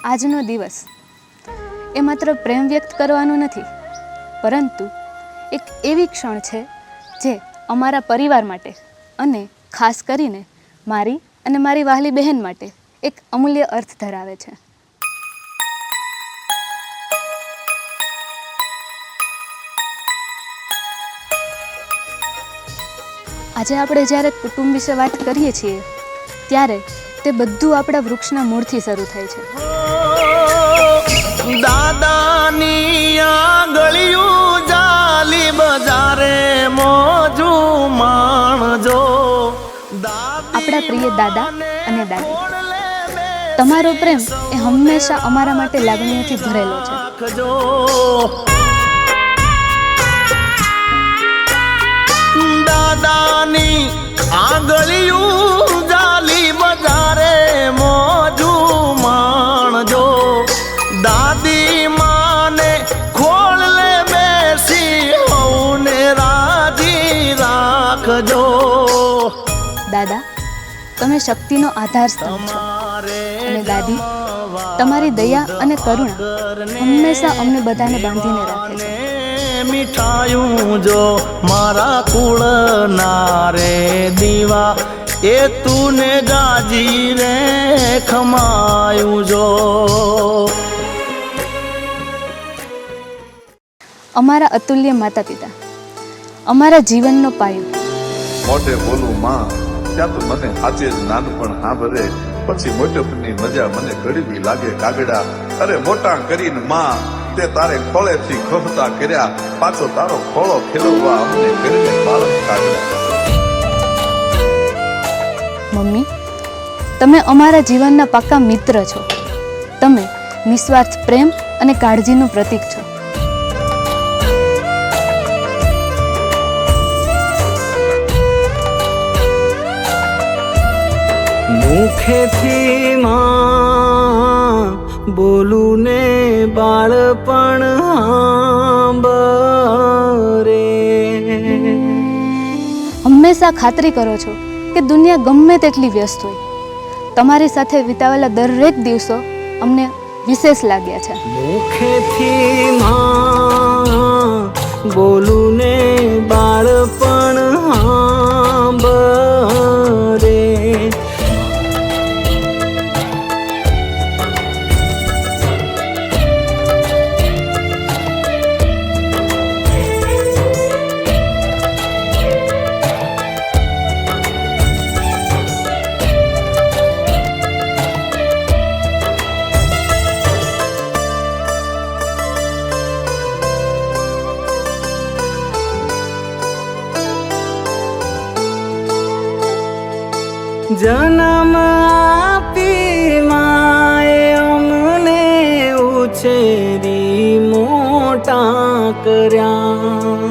આજનો દિવસ એ માત્ર પ્રેમ વ્યક્ત કરવાનો નથી, પરંતુ એક એવી ક્ષણ છે જે અમારા પરિવાર માટે અને ખાસ કરીને મારી અને મારી વહાલી બહેન માટે એક અમૂલ્ય અર્થ ધરાવે છે. આજે આપણે જ્યારે કુટુંબ વિશે વાત કરીએ છીએ ત્યારે તે બધું આપણા વૃક્ષના મૂળથી શરૂ થાય છે. દાદાની આંગળિયું જાલી બજારે મોજું માણજો. આપણા પ્રિય દાદા અને દાદી, તમારો પ્રેમ એ હંમેશા અમારા માટે લાગણીઓથી ભરેલો છે. દાદાની આંગળિયું જાલી બજારે મોજું માણજો. દાદી માને ખોળલે બેસી હોને રાજી રાખજો. દાદા, તમે શક્તિનો આધાર સ્તંભ છો અને દાદી, તમારી દયા અને કરુણા હંમેશા અમને બધાને બાંધીને રાખે છે. મીઠાયું જો મારા કુળના રે દીવા, એ તુને ગાજી રે ખમાયું જો. અમારા અતુલ્ય માતા પિતા અમારા જીવનનો પાયો. મોઢે બોલું માં ત્યાં તો મને હાચે જ નાનપણ સાંભળે, પછી મોટપની મજા મને કડવી લાગે કાગડા. અરે મોટા કરીને માં તે તારે ખોળેથી ખોફતા કર્યા, પાછો તારો ખોળો ખેલવવા અમને કરીને બાળક કાગડા. મમ્મી, તમે અમારા જીવનના પાક્કા મિત્ર છો. તમે નિસ્વાર્થ પ્રેમ અને કાળજીનું પ્રતીક છો. મુખેથી માં બોલું ને બાળપણ સાંભળે. હંમેશા ખાતરી કરો છો કે દુનિયા ગમે તેટલી વ્યસ્ત હોય, તમારી સાથે વિતાવેલા દરેક દિવસો અમને વિશેષ લાગ્યા છે. મુખેથી માં બોલું ને બાળપણ સાંભળે. જન્મ આપી માએ અમને ઉછેરી મોટા કર્યા.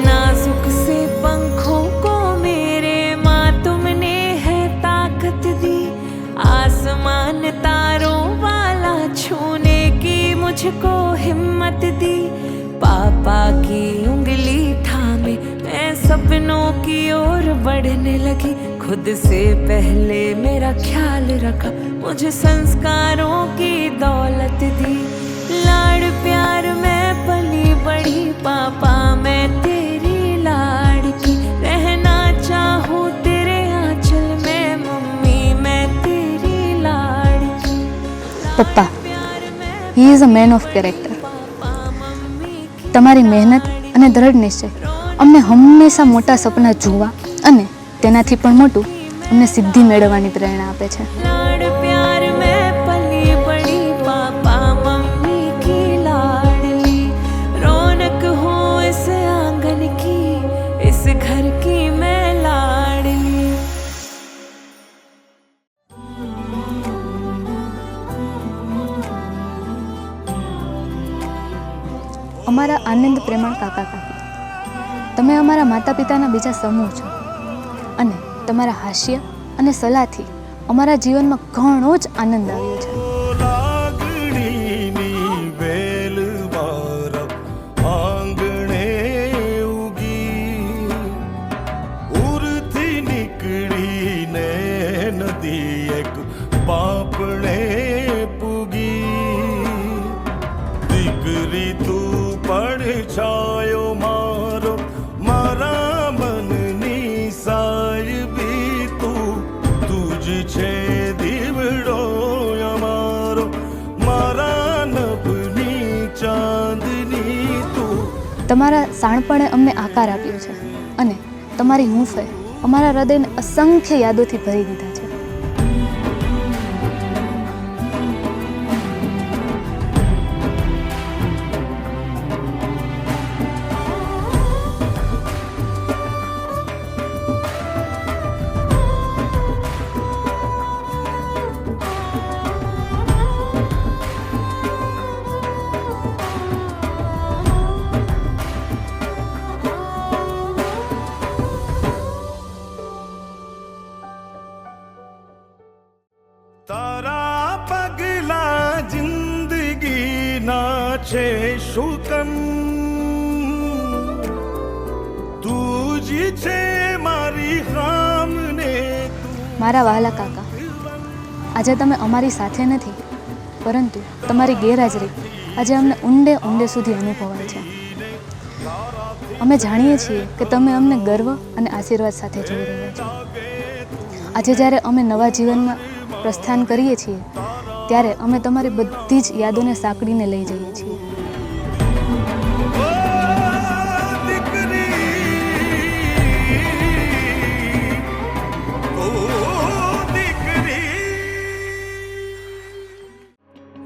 नाजुक से पंखों को मेरे माँ तुमने है ताकत दी. आसमान तारों वाला छूने की मुझको हिम्मत दी. पापा की उंगली थामे मैं सपनों की ओर बढ़ने लगी. खुद से पहले मेरा ख्याल रखा, मुझे संस्कारों की दौलत दी. लाड़ प्यार में पली बड़ी, पापा मैं तेरी लाड़की. रहना चाहूँ तेरे आंचल में, मम्मी मैं तेरी लाड़की. પપ્પા, he is a man of character. તમારી મહેનત અને દ્રઢ નિશ્ચય અમને હંમેશા મોટા સપના જોવા અને તેનાથી પણ મોટું અમને સિદ્ધિ મેળવવાની પ્રેરણા આપે છે. लाड़ प्यार में पली बड़ी, पापा मम्मी की लाडली. रौनक हो इस आंगन की, इस घर की मैं लाडली. અમારા આનંદ પ્રેમાળ કાકા કાકી, તમે અમારા માતા પિતાના બીજા સમૂહ છો અને તમારા હાસ્ય અને સલાહથી અમારા જીવનમાં ઘણો જ આનંદ આવ્યો છે. લાગણીની વેલ મારા આંગણે ઉગી, ઉરથી નીકળીને નદી એક પાપણે પૂગી. દીકરી તું પડછાયો મારો, મારા મનની સાહેબી તું, તુજ છે દીવડો અમારો, મારા નભની ચાંદની તું. તમારા શાણપણે અમને આકાર આપ્યો છે અને તમારી હૂંફે અમારા હૃદયને અસંખ્ય યાદોથી ભરી દીધા છે. તારા પગલા જિંદગી ના છે શુકન, તું જ છે મારી હામને. મારા વહાલા કાકા, આજે તમે અમારી સાથે નથી, પરંતુ તમારી ગેરહાજરી આજે અમને ઊંડે ઊંડે સુધી અનુભવાય છે. અમે જાણીએ છીએ કે તમે અમને ગર્વ અને આશીર્વાદ સાથે જોઈ રહ્યા છો. આજે જ્યારે અમે નવા જીવનમાં પ્રસ્થાન કરીએ છીએ, ત્યારે અમે તમારી બધી જ યાદોને સાંકળીને લઈ જઈએ છીએ.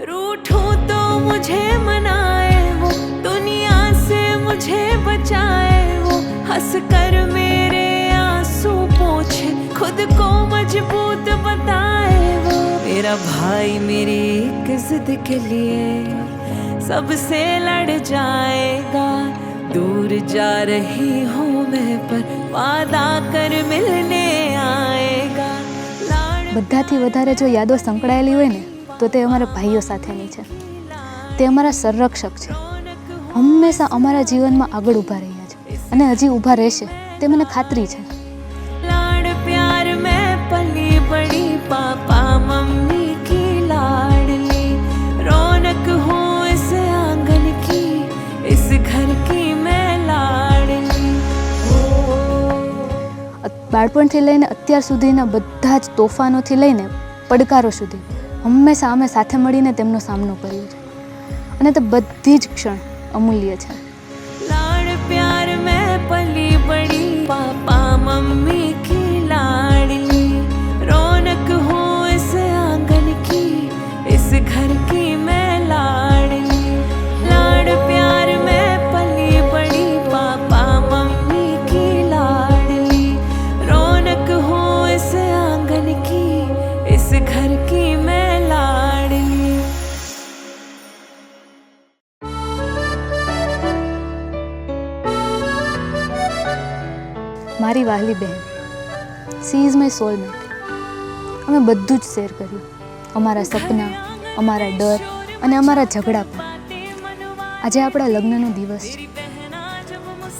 रूठूं तो मुझे मनाए वो, दुनिया से मुझे बचाए वो, हंस कर मेरे आंसू पोंछे, खुद को मजबूत बताए वो. मेरा भाई मेरी एक जिद के लिए सबसे लड़ जाएगा, दूर जा रही हूँ मैं पर वादा कर मिलने आएगा. બધાથી વધારે જો યાદો સંકળાયેલી હોય ને તો તે અમારા ભાઈઓ સાથેની છે. તે અમારા સંરક્ષક છે, હંમેશા અમારા જીવનમાં આગળ ઊભા રહ્યા છે અને હજી ઊભા રહેશે, તે મને ખાતરી છે. लाड़ प्यार में पली बड़ी, पापा मम्मी की लाडली, रौनक हूँ इस आंगन की, इस घर की मैं लाडली. બાળપણથી લઈને અત્યાર સુધીના બધા જ તોફાનોથી લઈને પડકારો સુધી હંમેશા અમે સાથે મળીને તેમનો સામનો કર્યો છે અને તે બધી જ ક્ષણ અમૂલ્ય છે. लाड़ प्यार में पली बड़ी, पापा मम्मी की लाडली, रौनक हूँ इस आंगन की, इस घर की मैं लाडली. लाड़ प्यार में पली बड़ी, पापा मम्मी की लाडली, रौनक हूँ इस आंगन की, इस घर की मैं लाडली. મારી વહાલી બહેન, સી ઇઝ માય સોલમેટ. અમે બધું જ શેર કર્યું, અમારા સપના, અમારા ડર અને અમારા ઝઘડા પણ. આજે આપણા લગ્નનો દિવસ છે.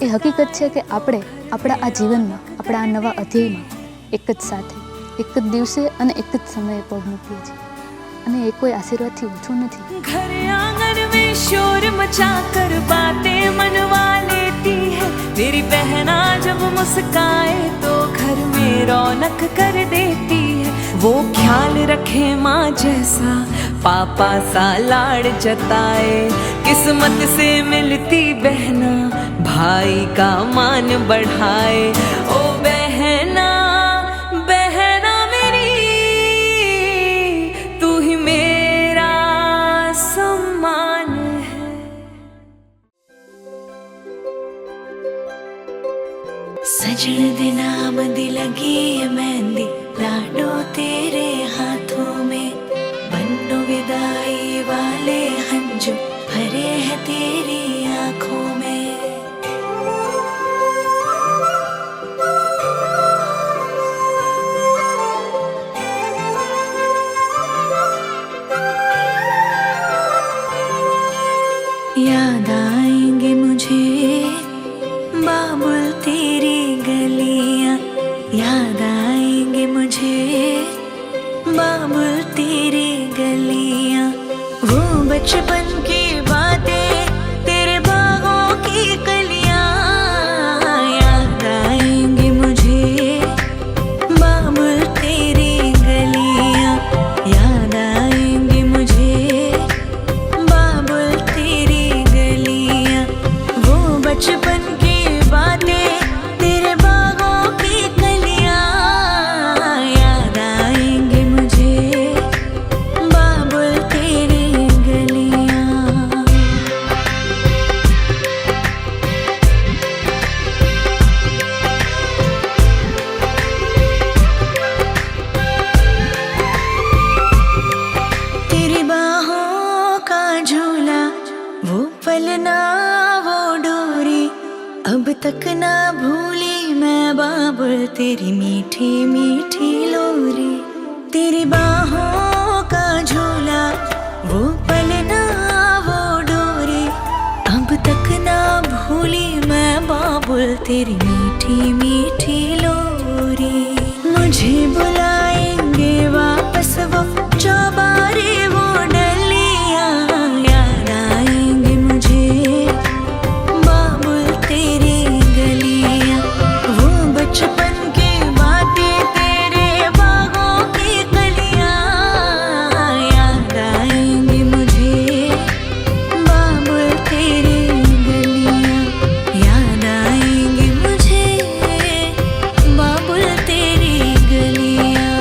એ હકીકત છે કે આપણે આપણા આ જીવનમાં, આપણા આ નવા અધ્યાયમાં એક જ સાથે, એક જ દિવસે અને એક જ સમયે પગ મૂકીએ છીએ અને એ કોઈ આશીર્વાદથી ઓછું નથી. घर आंगन में शोर मचा कर बातें मनवा लेती है, मेरी बहना जब मुस्काए तो घर में रौनक कर देती है. वो ख्याल रखे माँ जैसा, पापा सा लाड़ जताए, किस्मत से मिलती बहना भाई का मान बढ़ाए. ओ बहना बहना मेरी, तू ही मेरा सम्मान है. सजन दे नाम दी लगी है मेहंदी, लाडो तेरे हाथों में, बन्नो विदाई वाले हंजू भरे हैं तेरी आंखों में. याद आएंगे मुझे बाबुल तेरी गलियां, याद आएंगे मुझे बाबुल तेरी गलियां, वो बचपन की बातें तेरे बागों की कलियां, याद आएंगे मुझे बाबुल तेरी गलियां, याद आएंगे मुझे बाबुल तेरी गलियां, वो बचपन की बातें तेरे बागों की कलियां, याद आएंगे मुझे बाबुल तेरी गलियां। तेरी बाहों का झूला, वो पलना वो डोरी, अब तक ना भूली मैं बाबुल तेरी मीठी मीठी लोरी। तेरी बाहों का झूला, वो पलना वो डोरी, अब तक ना भूली मैं बाबुल तेरी मीठी मीठी लोरी। मुझे बुलाएंगे वापस वो चौबारे वो डलियां, याद आएंगे मुझे बाबुल तेरी गलियां, वो बचपन की बातें तेरे बागों की कलियां, याद आएंगे मुझे बाबुल तेरी गलियां, याद आएंगे मुझे बाबुल तेरी गलियां।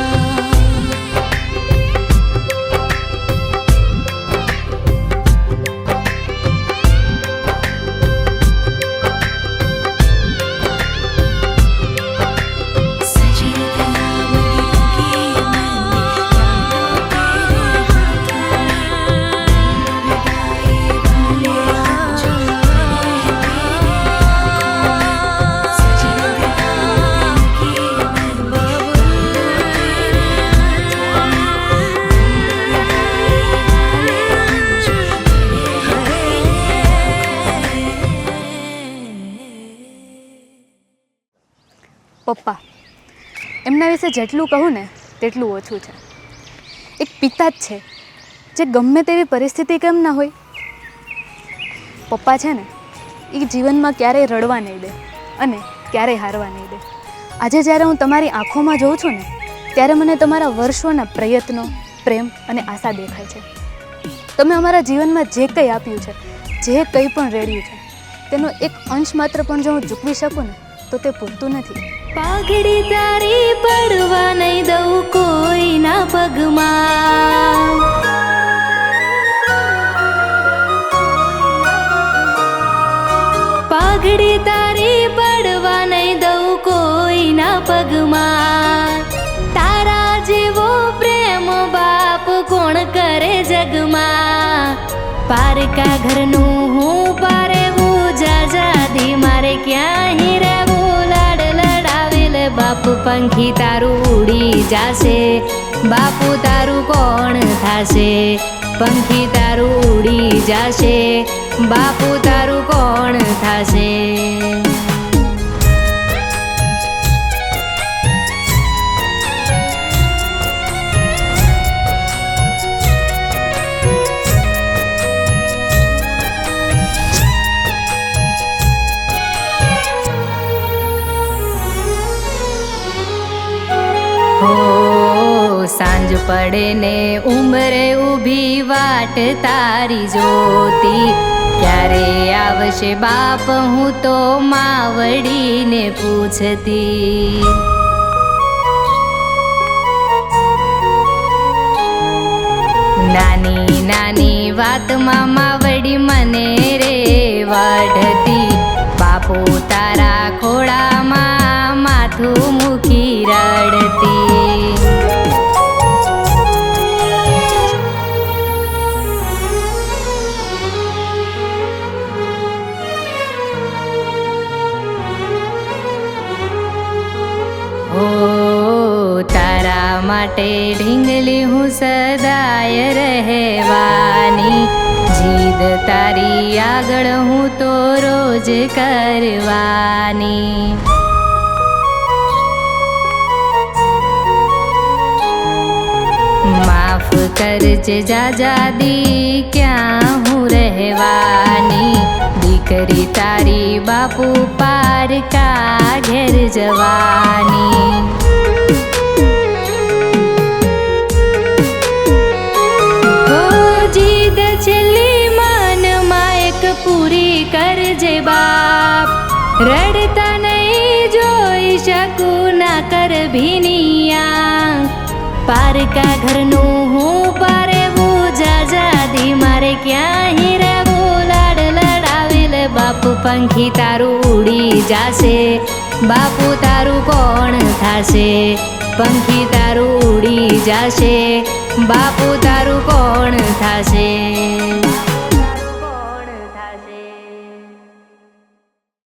પપ્પા એમના વિશે જેટલું કહું ને તેટલું ઓછું છે. એક પિતા જ છે જે ગમે તેવી પરિસ્થિતિ કેમ ના હોય, પપ્પા છે ને એ જીવનમાં ક્યારેય રડવા નહીં દે અને ક્યારેય હારવા નહીં દે. આજે જ્યારે હું તમારી આંખોમાં જોઉં છું ને ત્યારે મને તમારા વર્ષોના પ્રયત્નો, પ્રેમ અને આશા દેખાય છે. તમે અમારા જીવનમાં જે કંઈ આપ્યું છે, જે કંઈ પણ રેડ્યું છે, તેનો એક અંશ માત્ર પણ જો હું ચૂકવી શકું ને તો તે પૂરતું નથી. પાઘડી તારી પડવા નહીં દઉં કોઈના પગમાં, પાઘડી તારી પડવા નહીં દઉં કોઈના પગમાં, તારા જેવો પ્રેમ બાપ કોણ કરે જગમાં. પારકા ઘરનું હું પારેવું જાજાદી મારે ક્યાંય રહેવું, લાડ લડાવેલ બાપ પંખી તારું ઉડી જાશે, બાપુ તારું કોણ થાશે, પંખી તારું ઉડી જાશે, બાપુ તારું કોણ થાશે. સાંજ પડે ને ઉંમરે ઊભી વાટ તારી જોતી, ક્યારે આવશે બાપ હું તો માવડીને પૂછતી. નાની નાની વાતમાં માવડી મને રે વઢતી, બાપુ તારા ખોળામાં માથું મૂકી રડતી. માટે ઢીંગલી હું સદાય રહેવાની, જીદ તારી આગળ હું તો રોજ કરવાની. માફ કરજે જાજાદી ક્યાં હું રહેવાની. દીકરી તારી બાપુ પારકા ઘેર જવાની. હો જીદ છેલ્લી મનમાં એક પૂરી કરજે બાપ. રડતા નહીં જોઈ શકું ના કર ભીનિયા. પારકા ઘરનું હું પારેવું જાજાદી મારે ક્યાં હીરાવું. લાડ લડાવેલ બાપુ પંખી તારું ઉડી જાશે. બાપુ તારું કોણ થાશે. પંખી તારું ઉડી જાશે. બાપુ તારું કોણ થાશે.